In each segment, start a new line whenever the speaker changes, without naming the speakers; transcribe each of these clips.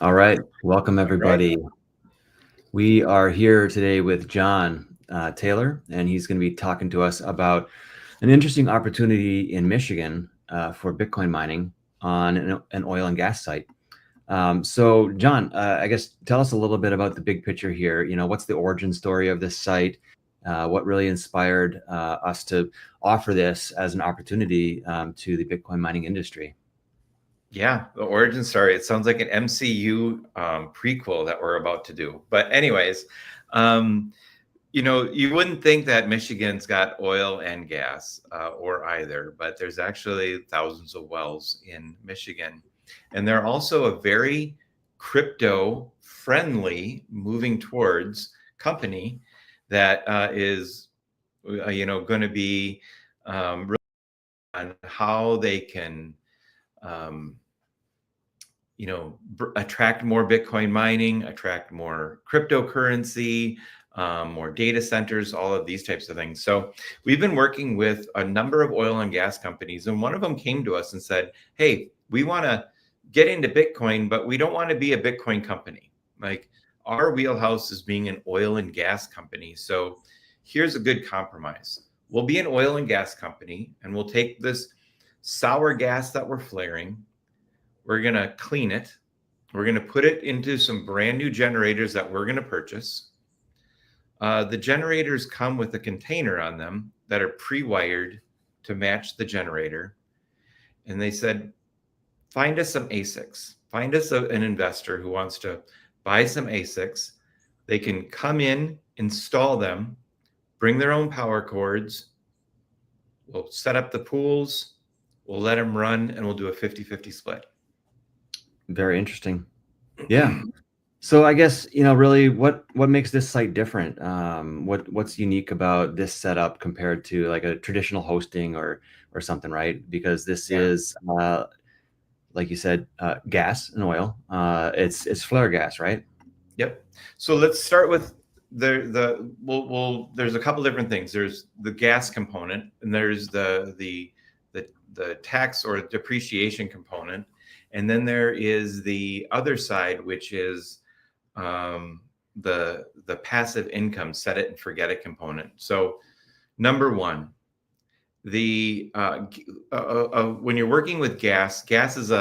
All right. Welcome,
All right.
everybody. We are here today with John Taylor, and he's going to be talking to us about an interesting opportunity in Michigan for Bitcoin mining on an oil and gas site. So, John, I guess tell us a little bit about the big picture here. What's the origin story of this site? What really inspired us to offer this as an opportunity to the Bitcoin mining industry?
Yeah, the origin story. It sounds like an MCU prequel that we're about to do. But anyways, um, you wouldn't think that Michigan's got oil and gas or either, but there's actually thousands of wells in Michigan. And they're also a very crypto friendly, moving towards company that is, going to be really on how they can um, attract more Bitcoin mining, attract more cryptocurrency, more data centers, all of these types of things. So we've been working with a number of oil and gas companies, and one of them came to us and said, "Hey, we want to get into Bitcoin, but we don't want to be a Bitcoin company. Like our wheelhouse is being an oil and gas company. So here's a good compromise. We'll be an oil and gas company, and we'll take this sour gas that we're flaring. We're going to clean it. We're going to put it into some brand new generators that we're going to purchase. The generators come with a container on them that are pre-wired to match the generator." And they said, find us some ASICs. Find us an investor who wants to buy some ASICs. They can come in, install them, bring their own power cords. We'll set up the pools. We'll let them run, and we'll do a 50-50 split.
Very interesting. Yeah. So I guess, really what makes this site different? What's unique about this setup compared to like a traditional hosting or something, right? Because this
Yeah.
is like you said, gas and oil. It's flare gas, right?
Yep. So let's start with there's a couple different things. There's the gas component, and there's the tax or depreciation component, and then there is the other side, which is um, the passive income, set it and forget it component. So number one, the when you're working with gas is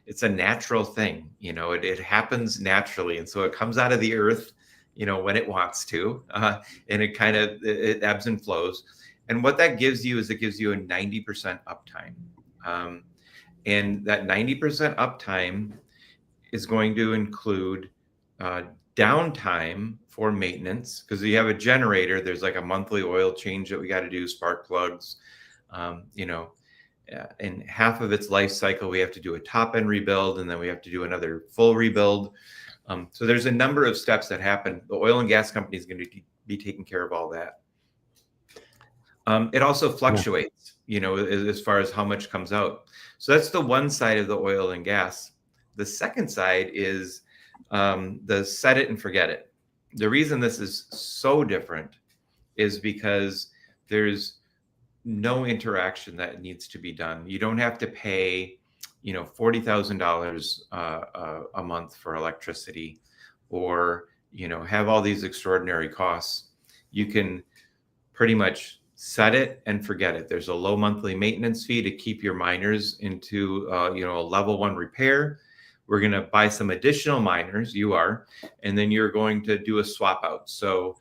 it's a natural thing. It happens naturally, and so it comes out of the earth, when it wants to, and it ebbs and flows. And what that gives you is it gives you a 90% uptime, um, and that 90% uptime is going to include uh, downtime for maintenance, because you have a generator. There's like a monthly oil change that we got to do, spark plugs, um, you know, in half of its life cycle, we have to do a top end rebuild, and then we have to do another full rebuild. So there's a number of steps that happen. The oil and gas company is going to be taking care of all that. It also
Yeah.
fluctuates, as far as how much comes out. So that's the one side of the oil and gas. The second side is the set it and forget it. The reason this is so different is because there's no interaction that needs to be done. You don't have to pay, $40,000 a month for electricity, or have all these extraordinary costs. You can pretty much set it and forget it. There's a low monthly maintenance fee to keep your miners into a level 1 repair. We're going to buy some additional miners, and then you're going to do a swap out. So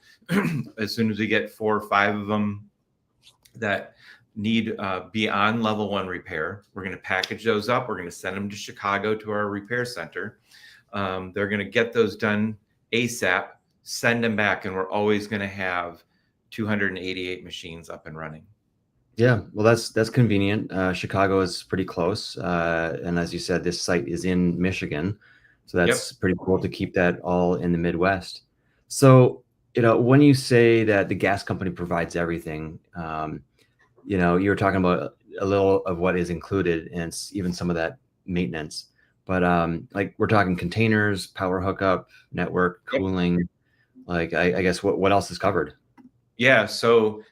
as soon as we get 4 or 5 of them that need beyond level 1 repair, we're going to package those up. We're going to send them to Chicago to our repair center. They're going to get those done ASAP, send them back, and we're always going to have 288 machines up and running.
Yeah, well, that's convenient. Chicago is pretty close, and as you said, this site is in Michigan, so
Yep.
that's pretty cool to keep that all in the Midwest. So, when you say that the gas company provides everything, you were talking about a little of what is included, and it's even some of that maintenance. But like we're talking containers, power hookup, network,
Yep.
cooling. Like I guess what else is covered?
Yeah. So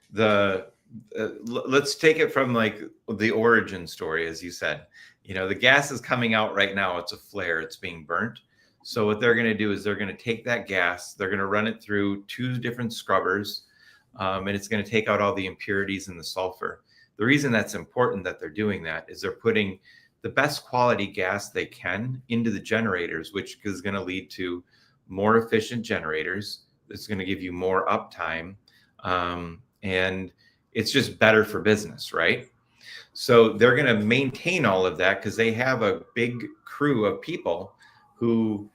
let's take it from like the origin story, as you said. The gas is coming out right now. It's a flare. It's being burnt. So what they're going to do is they're going to take that gas, they're going to run it through 2 different scrubbers, and it's going to take out all the impurities and the sulfur. The reason that's important that they're doing that is they're putting the best quality gas they can into the generators, which is going to lead to more efficient generators. It's going to give you more uptime, and it's just better for business, right? So they're going to maintain all of that because they have a big crew of people who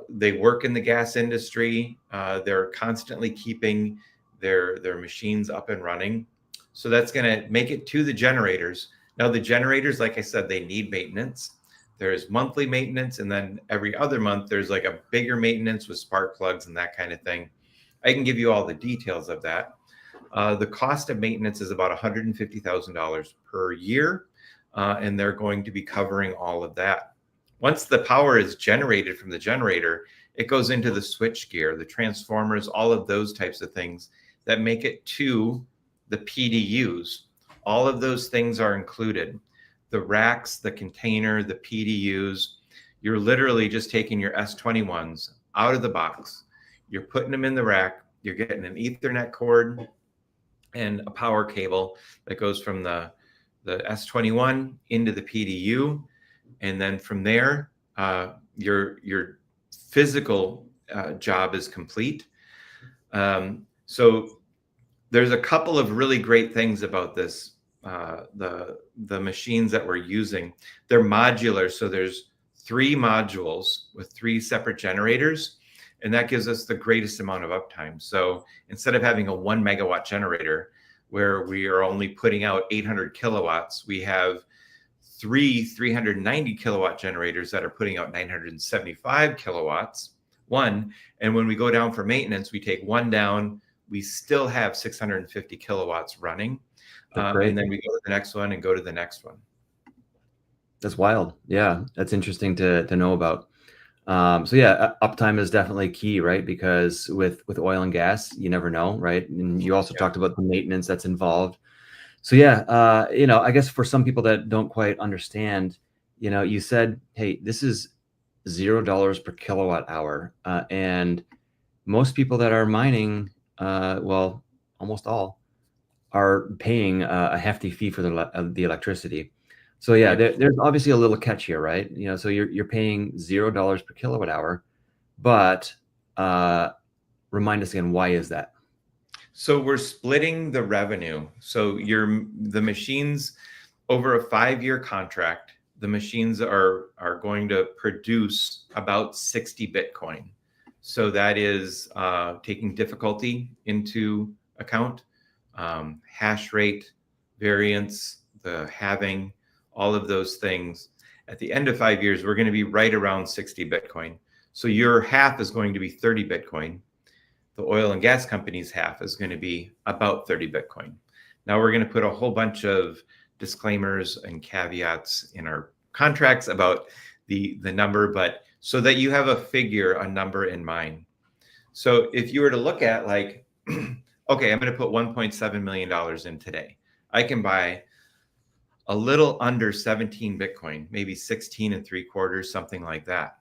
they work in the gas industry. They're constantly keeping their machines up and running. So that's going to make it to the generators. Now the generators, like I said, they need maintenance. There's monthly maintenance, and then every other month there's like a bigger maintenance with spark plugs and that kind of thing. I can give you all the details of that. The cost of maintenance is about $150,000 per year, and they're going to be covering all of that. Once the power is generated from the generator, it goes into the switch gear, the transformers, all of those types of things that make it to the PDUs. All of those things are included. The racks, the container, the PDUs. You're literally just taking your S21s out of the box. You're putting them in the rack. You're getting an Ethernet cord and a power cable that goes from the S21 into the PDU. And then from there, your physical job is complete. So there's a couple of really great things about this. The machines that we're using, they're modular. So there's 3 modules with 3 separate generators, and that gives us the greatest amount of uptime. So instead of having a 1 megawatt generator where we are only putting out 800 kilowatts, we have 3 390 kilowatt generators that are putting out 975 kilowatts. And when we go down for maintenance, we take 1 down, we still have 650 kilowatts running. And then we go to the next one and go to the next one.
That's wild. Yeah, that's interesting to know about. So yeah, uptime is definitely key, right? Because with oil and gas, you never know, right? And you also talked about the maintenance that's involved. So yeah, I guess for some people that don't quite understand, you said, hey, this is $0 per kilowatt hour, and most people that are mining, well, almost all, are paying a hefty fee for the electricity. So yeah, there's obviously a little catch here, right? So you're paying $0 per kilowatt hour, but remind us again, why is that?
So we're splitting the revenue. So the machines over a 5-year contract, the machines are going to produce about 60 Bitcoin. So that is taking difficulty into account, hash rate, variance, the halving, all of those things. At the end of 5 years, we're going to be right around 60 Bitcoin. So your half is going to be 30 Bitcoin. The oil and gas company's half is going to be about 30 Bitcoin. Now we're going to put a whole bunch of disclaimers and caveats in our contracts about the number, but so that you have a figure, a number in mind. So if you were to look at like, okay, I'm going to put $1.7 million in today. I can buy a little under 17 Bitcoin, maybe 16 3/4, something like that.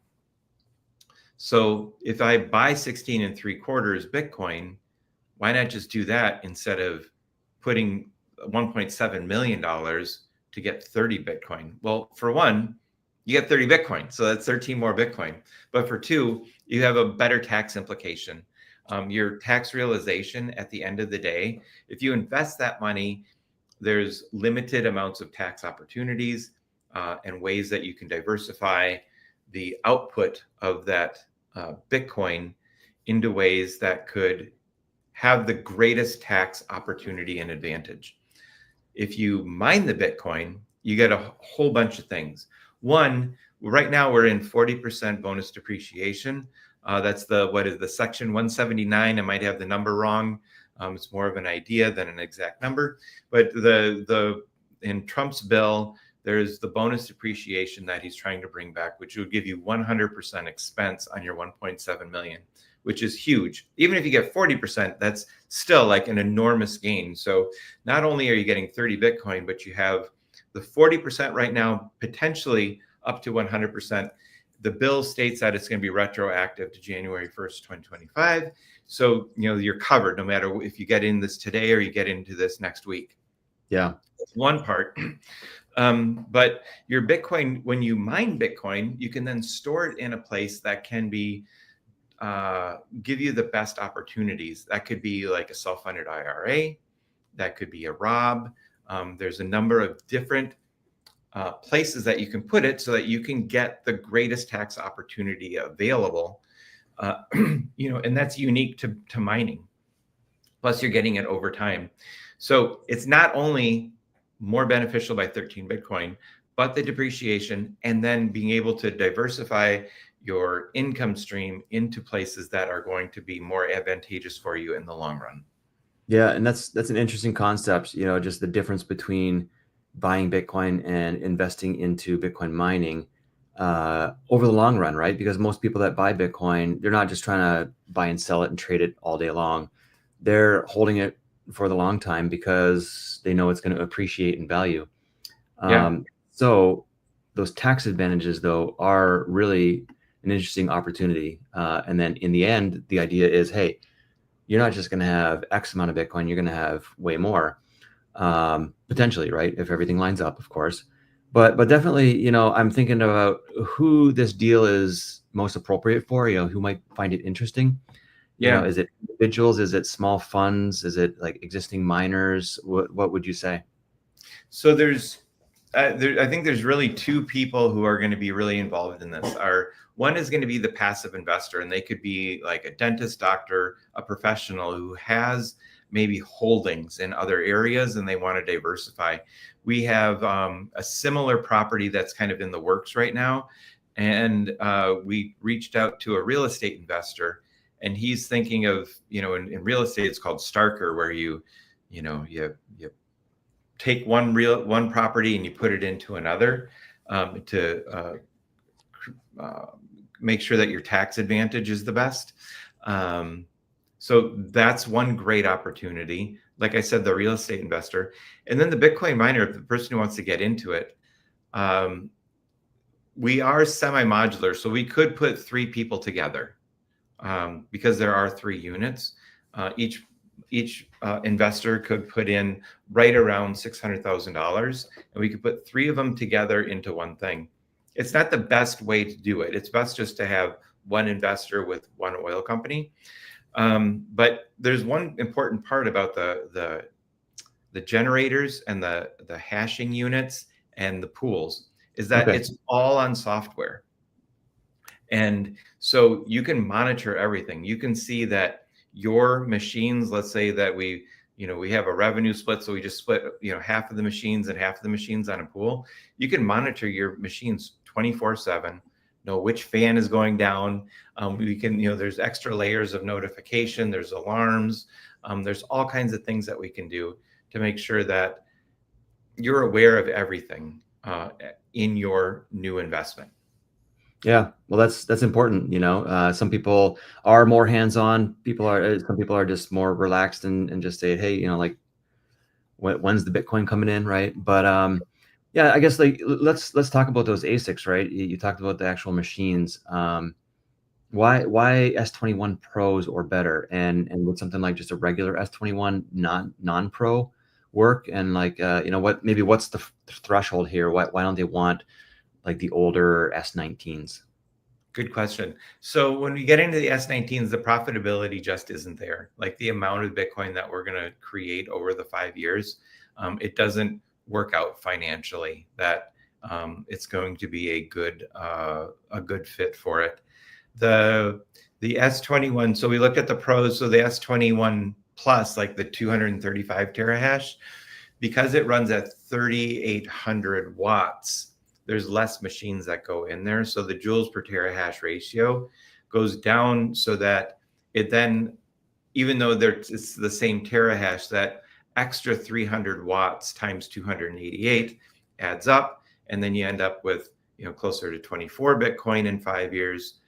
So if I buy 16 3/4 Bitcoin, why not just do that instead of putting $1.7 million to get 30 Bitcoin? Well, for one, you get 30 Bitcoin. So that's 13 more Bitcoin. But for 2, you have a better tax implication. Your tax realization at the end of the day, if you invest that money, there's limited amounts of tax opportunities and ways that you can diversify the output of that Bitcoin into ways that could have the greatest tax opportunity and advantage. If you mine the Bitcoin, you get a whole bunch of things. One, right now we're in 40% bonus depreciation. That's the section 179. I might have the number wrong. It's more of an idea than an exact number. But in Trump's bill, there's the bonus depreciation that he's trying to bring back, which would give you 100% expense on your 1.7 million, which is huge. Even if you get 40%, that's still like an enormous gain. So not only are you getting 30 Bitcoin, but you have the 40% right now, potentially up to 100%. the bill states that it's going to be retroactive to January 1st, 2025. So, you're covered no matter if you get in this today or you get into this next week.
Yeah.
That's one part. But your Bitcoin, when you mine Bitcoin, you can then store it in a place that can be give you the best opportunities. That could be like a self-funded IRA. That could be a Rob. There's a number of different places that you can put it so that you can get the greatest tax opportunity available. And that's unique to mining. Plus, you're getting it over time. So it's not only more beneficial by 13 Bitcoin, but the depreciation, and then being able to diversify your income stream into places that are going to be more advantageous for you in the long run.
Yeah, and that's an interesting concept, just the difference between buying Bitcoin and investing into Bitcoin mining over the long run, right? Because most people that buy Bitcoin, they're not just trying to buy and sell it and trade it all day long. They're holding it for the long time because they know it's going to appreciate in value.
Yeah.
So those tax advantages, though, are really an interesting opportunity. And then in the end, the idea is, hey, you're not just going to have X amount of Bitcoin, you're going to have way more, potentially, right? If everything lines up, of course. But definitely, I'm thinking about who this deal is most appropriate for, who might find it interesting.
Yeah.
Is it individuals? Is it small funds? Is it like existing miners? What would you say?
So I think there's really two people who are going to be really involved in this. One is going to be the passive investor, and they could be like a dentist, doctor, a professional who has maybe holdings in other areas and they want to diversify. We have a similar property that's kind of in the works right now, and we reached out to a real estate investor, and he's thinking of, in real estate it's called Starker, where you take one property and you put it into another to make sure that your tax advantage is the best. So that's one great opportunity. Like I said, the real estate investor, and then the Bitcoin miner, the person who wants to get into it. We are semi-modular, so we could put 3 people together because there are 3 units. Each investor could put in right around $600,000, and we could put 3 of them together into one thing. It's not the best way to do it. It's best just to have one investor with one oil company. But there's one important part about the generators and the hashing units and the pools is that it's all on software. And so you can monitor everything. You can see that your machines, let's say that we have a revenue split, so we just split, half of the machines and half of the machines on a pool. You can monitor your machines 24/7, know which fan is going down. We can, there's extra layers of notification, there's alarms, there's all kinds of things that we can do to make sure that you're aware of everything in your new investment.
Yeah, well, that's important. Some people are more hands-on. Some people are just more relaxed and just say, hey, like, when's the Bitcoin coming in, right? But yeah, I guess like let's talk about those ASICs, right? You talked about the actual machines. Why S21 Pros or better, and would something like just a regular S21 non-pro work? And like what's the threshold here? Why don't they want like the older S19s?
Good question. So when we get into the S19s, the profitability just isn't there. Like the amount of Bitcoin that we're going to create over the 5 years, it doesn't work out financially that it's going to be a good fit for it. The S21, so we looked at the pros. So the S21 Plus, like the 235 terahash, because it runs at 3,800 watts, there's less machines that go in there. So the joules per terahash ratio goes down so that it then, even though it's the same terahash, that extra 300 watts times 288 adds up. And then you end up with, closer to 24 Bitcoin in 5 years.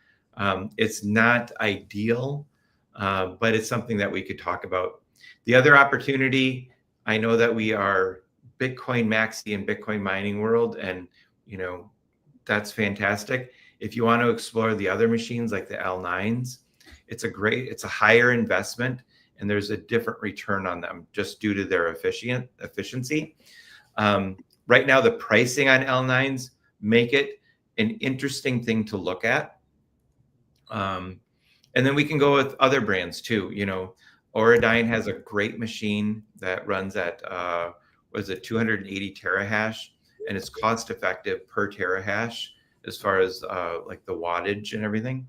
It's not ideal, but it's something that we could talk about. The other opportunity, I know that we are Bitcoin maxi and Bitcoin mining world, and that's fantastic. If you want to explore the other machines like the L9s, it's a higher investment, and there's a different return on them just due to their efficiency. Right now, the pricing on L9s make it an interesting thing to look at. And then we can go with other brands too. Auradine has a great machine that runs at 280 terahash, and it's cost effective per terahash as far as like the wattage and everything.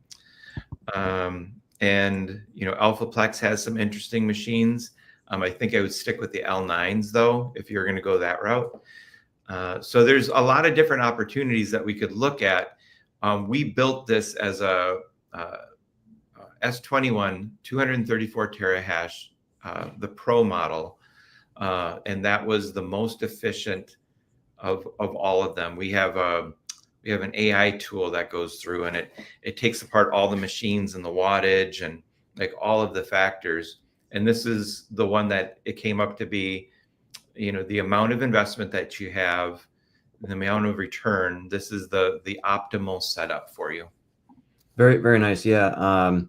And Alphaplex has some interesting machines. I think I would stick with the L9s though, if you're going to go that route. So there's a lot of different opportunities that we could look at. We built this as a S21 234 terahash, the Pro model, and that was the most efficient of all of them. We have an AI tool that goes through, and it takes apart all the machines and the wattage and like all of the factors. And this is the one that it came up to be, the amount of investment that you have, the amount of return. This is the optimal setup for you.
Very, very nice. Yeah.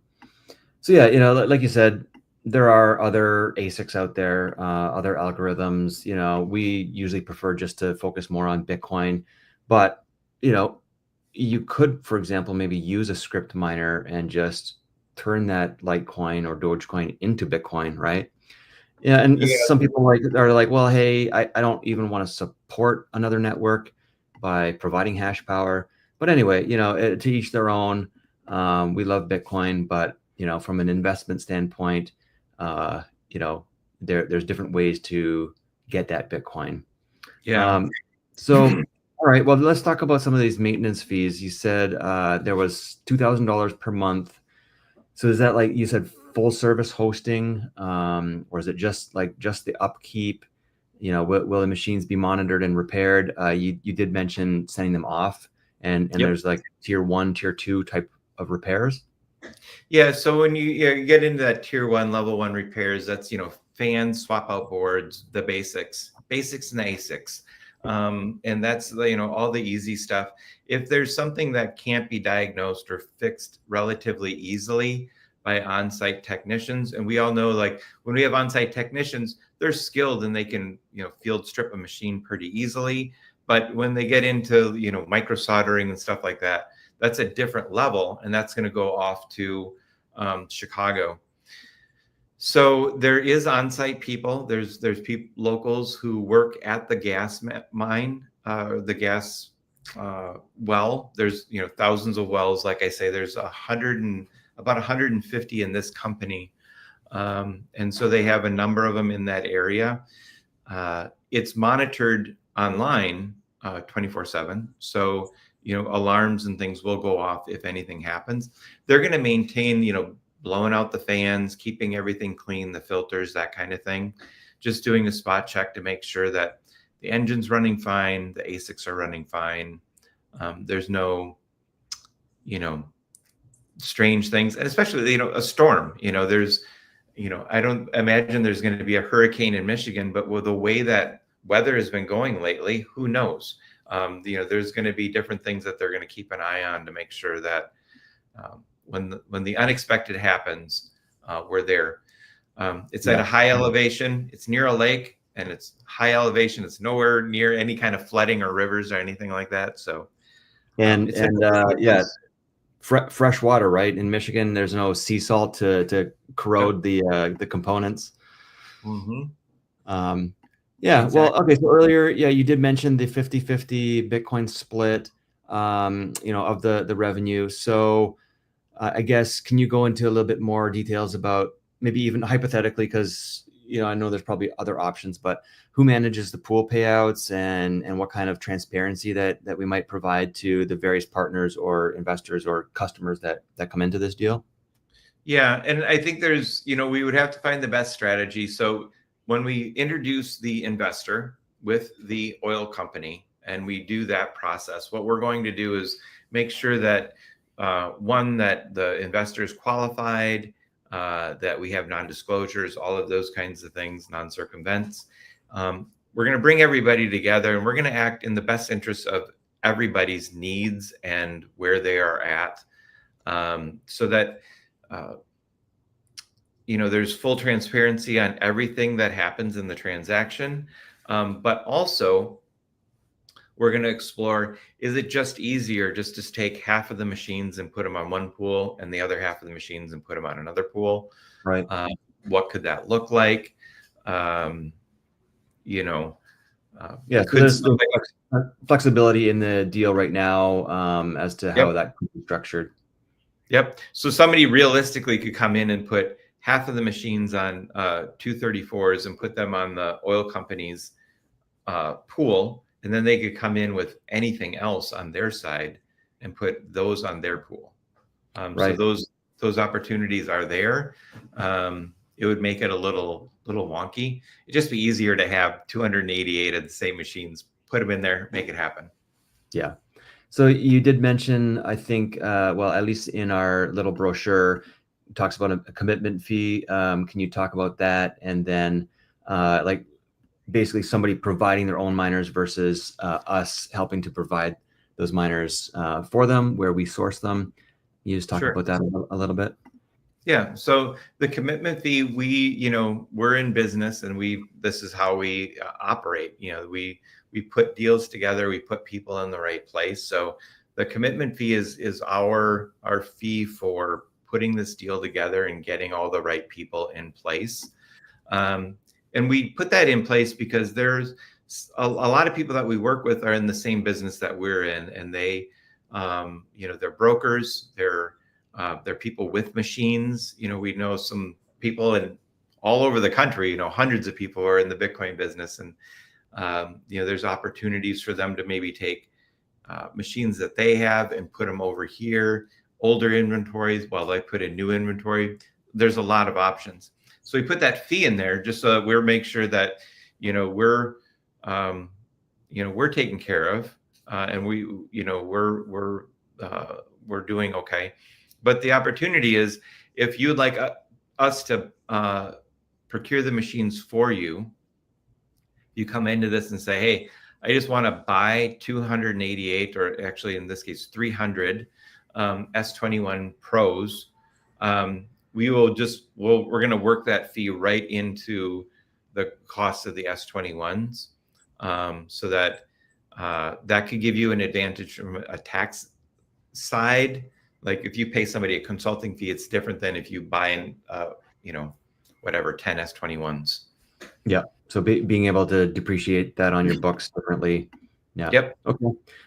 So yeah, like you said, there are other ASICs out there, other algorithms. We usually prefer just to focus more on Bitcoin, but you could, for example, maybe use a script miner and just turn that Litecoin or Dogecoin into Bitcoin, right? Yeah, and
Yeah.
some people are like, well, hey, I don't even want to support another network by providing hash power. But anyway, to each their own. We love Bitcoin, but from an investment standpoint, there's different ways to get that Bitcoin.
Yeah.
So, all right, well, let's talk about some of these maintenance fees. You said there was $2,000 per month. So is that, like you said, full service hosting, or is it just the upkeep? Will the machines be monitored and repaired? You did mention sending them off, and
Yep.
there's like tier 1, tier 2 type of repairs.
Yeah. So when you get into that tier 1, level 1 repairs, that's fans, swap out boards, the basics and the ASICs. And that's all the easy stuff. If there's something that can't be diagnosed or fixed relatively easily by on-site technicians, and we all know, like, when we have on-site technicians, they're skilled and they can field strip a machine pretty easily. But when they get into micro soldering and stuff like that, that's a different level, and that's going to go off to Chicago. So there is on-site people. There's locals who work at the gas mine, the gas well. There's thousands of wells. Like I say, there's about 150 in this company, and so they have a number of them in that area. It's monitored online 24/7. So alarms and things will go off if anything happens. They're going to maintain blowing out the fans, keeping everything clean, the filters, that kind of thing. Just doing a spot check to make sure that the engine's running fine, the ASICs are running fine. There's no, strange things, and especially, a storm. There's, I don't imagine there's going to be a hurricane in Michigan, but with the way that weather has been going lately, who knows? There's going to be different things that they're going to keep an eye on to make sure that when the unexpected happens, we're there. It's at a high elevation. It's near a lake, and it's high elevation. It's nowhere near any kind of flooding or rivers or anything like that. So,
fresh water, right? In Michigan, there's no sea salt to corrode the components.
Mm-hmm.
Yeah. Exactly. Well, okay. So earlier, you did mention the 50-50 Bitcoin split, of the revenue. So I guess, can you go into a little bit more details about, maybe even hypothetically, because I know there's probably other options, but who manages the pool payouts, and what kind of transparency that we might provide to the various partners or investors or customers that come into this deal?
Yeah, and I think there's, we would have to find the best strategy. So when we introduce the investor with the oil company and we do that process, what we're going to do is make sure that one, that the investor is qualified, that we have non-disclosures, all of those kinds of things, non-circumvents. We're going to bring everybody together, and we're going to act in the best interest of everybody's needs and where they are at, so that there's full transparency on everything that happens in the transaction. But also, we're going to explore, is it just easier just to take half of the machines and put them on one pool and the other half of the machines and put them on another pool?
Right.
What could that look like? You know,
Yeah. So
could
there's
somebody,
flexibility in the deal right now as to how
yep,
that could be structured.
yep. So somebody realistically could come in and put half of the machines on 234s and put them on the oil company's pool, and then they could come in with anything else on their side and put those on their pool. So
Right.
those opportunities are there. It would make it a little wonky. It'd just be easier to have 288 of the same machines, put them in there, make it happen.
Yeah. So you did mention, I think, well, at least in our little brochure, it talks about a commitment fee. Can you talk about that? And then like basically somebody providing their own miners versus us helping to provide those miners for them, where we source them. You just talk
Sure.
about that a little bit.
Yeah. So the commitment fee, we're in business, and this is how we operate. We put deals together, we put people in the right place. So the commitment fee is our fee for putting this deal together and getting all the right people in place. And we put that in place because there's a lot of people that we work with are in the same business that we're in, and they, they're brokers, they're people with machines. We know some people all over the country. Hundreds of people are in the Bitcoin business, and there's opportunities for them to maybe take machines that they have and put them over here, older inventories, while they put in new inventory. There's a lot of options. So we put that fee in there just so that we'll make sure that we're taken care of, and we're doing okay. But the opportunity is, if you'd like us to procure the machines for you, you come into this and say, hey, I just want to buy 288, or actually in this case 300 S21 Pros. We're going to work that fee right into the cost of the S21s, so that that could give you an advantage from a tax side. Like if you pay somebody a consulting fee, it's different than if you buy in, 10 S21s.
Yeah. So being able to depreciate that on your books differently. Yeah.
Yep.
Okay.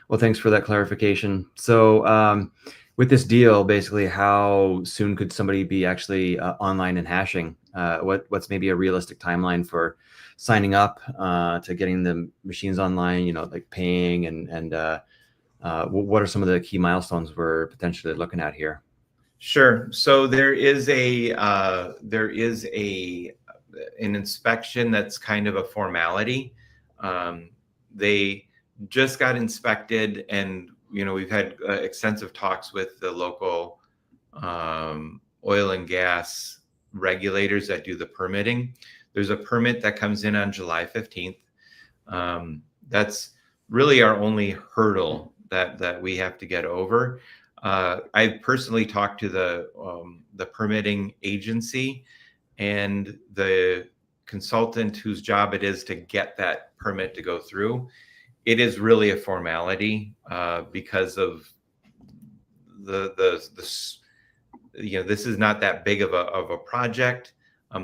Well, thanks for that clarification. So with this deal, basically, how soon could somebody be actually online and hashing? What's maybe a realistic timeline for signing up to getting the machines online? Like paying and what are some of the key milestones we're potentially looking at here?
Sure. So there is an inspection that's kind of a formality. They just got inspected, and we've had extensive talks with the local oil and gas regulators that do the permitting. There's a permit that comes in on July 15th. That's really our only hurdle that we have to get over. I personally talked to the permitting agency and the consultant whose job it is to get that permit to go through. It is really a formality because of this is not that big of a project.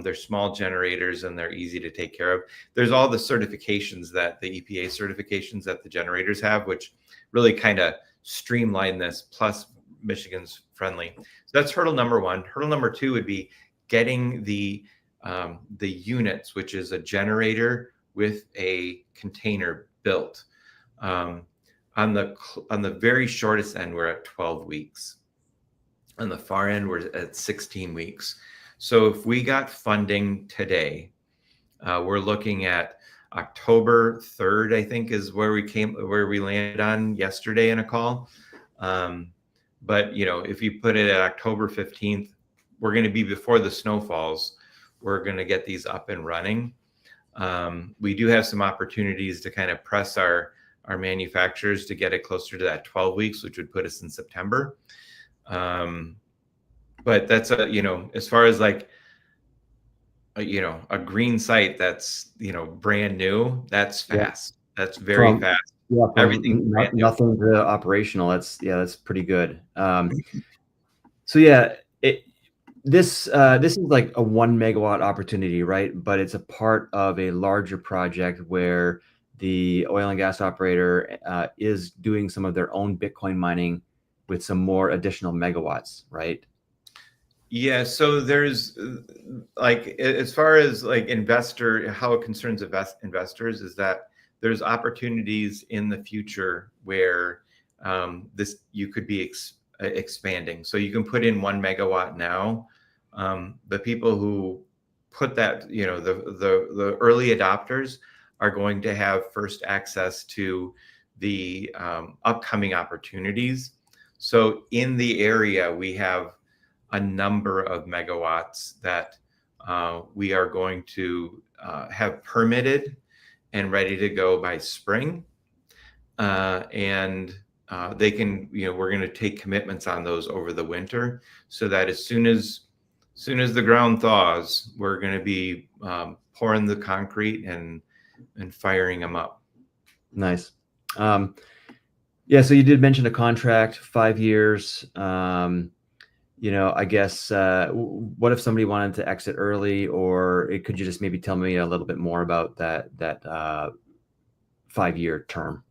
They're small generators and they're easy to take care of. There's all the certifications, that the EPA certifications that the generators have, which really kind of streamline this, plus Michigan's friendly. So that's hurdle number one. Hurdle number two would be getting the units, which is a generator with a container built. On the very shortest end, we're at 12 weeks. On the far end, we're at 16 weeks. So if we got funding today, we're looking at October 3rd, I think, is where we landed on yesterday in a call. But if you put it at October 15th, we're going to be before the snow falls. We're going to get these up and running. We do have some opportunities to kind of press our manufacturers to get it closer to that 12 weeks, which would put us in September. But that's as far as like a green site that's brand new, that's
Yeah.
fast. That's very fast.
Yeah,
Everything's
from
brand new.
nothing to operational. That's pretty good. So yeah, this is like a 1 megawatt opportunity, right? But it's a part of a larger project where the oil and gas operator is doing some of their own Bitcoin mining with some more additional megawatts, right?
Yeah, so there's like as far as like how it concerns investors is that there's opportunities in the future where this you could be expanding. So you can put in 1 megawatt now. The people who put that, the early adopters are going to have first access to the upcoming opportunities. So in the area, we have a number of megawatts that we are going to have permitted and ready to go by spring. And they can, we're going to take commitments on those over the winter so that as soon as the ground thaws, we're going to be pouring the concrete and firing them up.
Nice. Yeah, so you did mention a contract, 5 years. I guess what if somebody wanted to exit early, or could you just maybe tell me a little bit more about that 5-year term?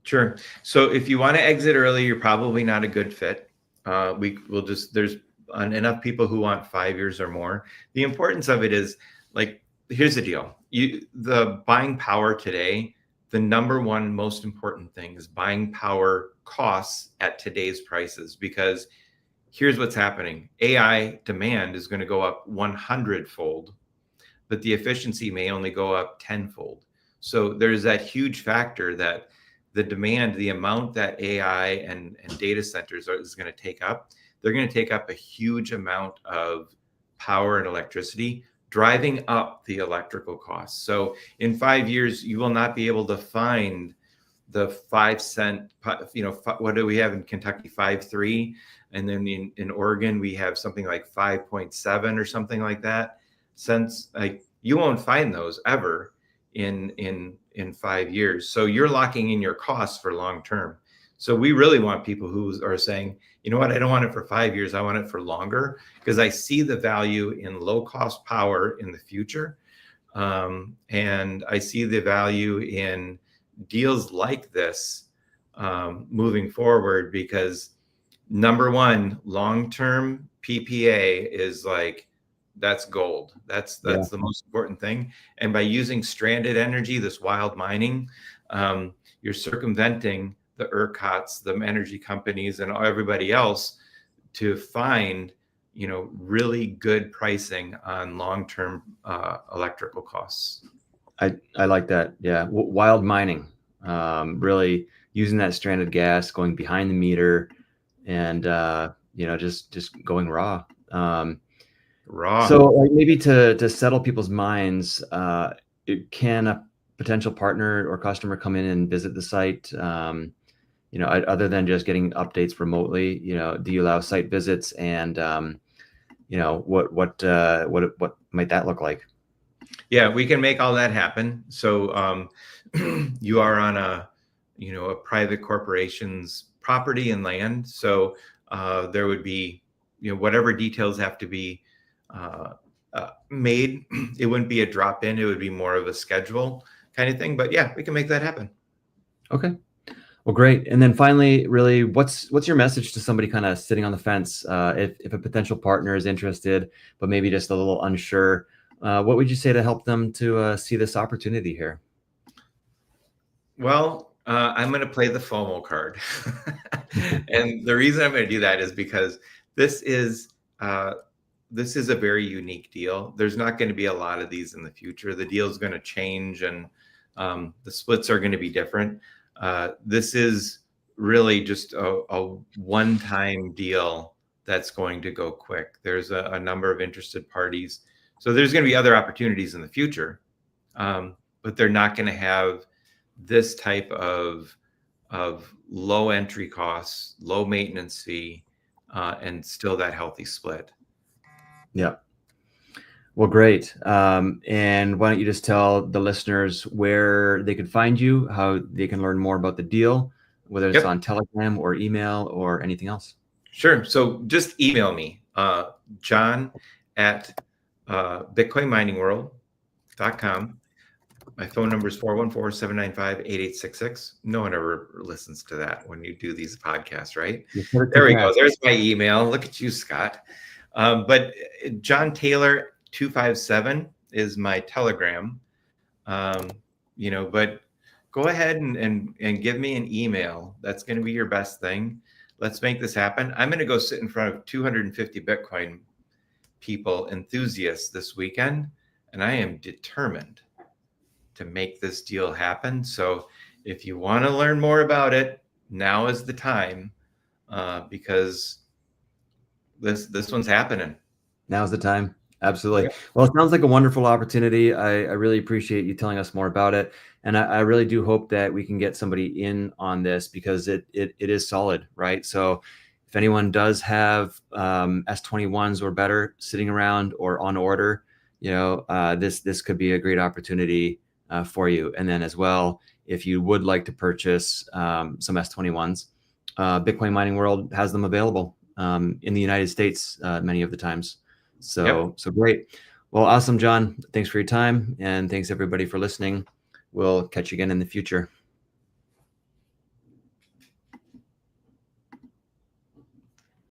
Sure. So if you want to exit early, you're probably not a good fit. There's enough people who want 5 years or more. The importance of it is like, here's the deal. The buying power today, the number one most important thing is buying power costs at today's prices, because here's what's happening. AI demand is going to go up 100-fold, but the efficiency may only go up 10-fold. So there's that huge factor that the demand, the amount that AI and data centers is going to take up, they're going to take up a huge amount of power and electricity, driving up the electrical costs. So in 5 years, you will not be able to find the 5 cent, what do we have in Kentucky? 5.3. And then in Oregon, we have something like 5.7 or something like that cents. Like, you won't find those ever in 5 years. So you're locking in your costs for long term. So we really want people who are saying, you know what, I don't want it for 5 years. I want it for longer, because I see the value in low cost power in the future. And I see the value in deals like this moving forward, because number one, long-term PPA is like, that's gold. That's the most important thing. And by using stranded energy, this wild mining, you're circumventing the ERCOTs, the energy companies, and everybody else to find, really good pricing on long-term electrical costs.
I like that. Yeah, wild mining, really using that stranded gas, going behind the meter, and just going raw. So like, maybe to settle people's minds, can a potential partner or customer come in and visit the site? Other than just getting updates remotely, do you allow site visits, and what might that look like?
Yeah, we can make all that happen. So you are on a private corporation's property and land. So there would be, whatever details have to be made. It wouldn't be a drop in. It would be more of a schedule kind of thing. But yeah, we can make that happen.
Okay. Well, great. And then finally, really, what's your message to somebody kind of sitting on the fence? If a potential partner is interested, but maybe just a little unsure, what would you say to help them to see this opportunity here?
Well, I'm going to play the FOMO card. And the reason I'm going to do that is because this is a very unique deal. There's not going to be a lot of these in the future. The deal is going to change, and the splits are going to be different. This is really just a one-time deal that's going to go quick. There's a number of interested parties. So there's going to be other opportunities in the future, but they're not going to have this type of low entry costs, low maintenance fee, and still that healthy split.
Yeah. Well, great. And why don't you just tell the listeners where they can find you, how they can learn more about the deal, whether it's
Yep,
on Telegram or email or anything else?
sure. So just email me, John at bitcoinminingworld.com. My phone number is 414-795-8866. No one ever listens to that when you do these podcasts, right?
You put it to
There we go.
rest.
There's my email. Look at you, Scott. But John Taylor 257 is my Telegram. But go ahead and give me an email. That's going to be your best thing. Let's make this happen. I'm going to go sit in front of 250 Bitcoin people, enthusiasts this weekend, and I am determined to make this deal happen. So if you want to learn more about it, now is the time, because this one's happening.
Now's the time. Absolutely.
Yep.
Well, it sounds like a wonderful opportunity. I really appreciate you telling us more about it. And I really do hope that we can get somebody in on this because it is solid, right? So if anyone does have S21s or better sitting around or on order, this could be a great opportunity for you. And then as well, if you would like to purchase some S21s, Bitcoin Mining World has them available in the United States many of the times. So great. Well, awesome, John. Thanks for your time. And thanks everybody for listening. We'll catch you again in the future.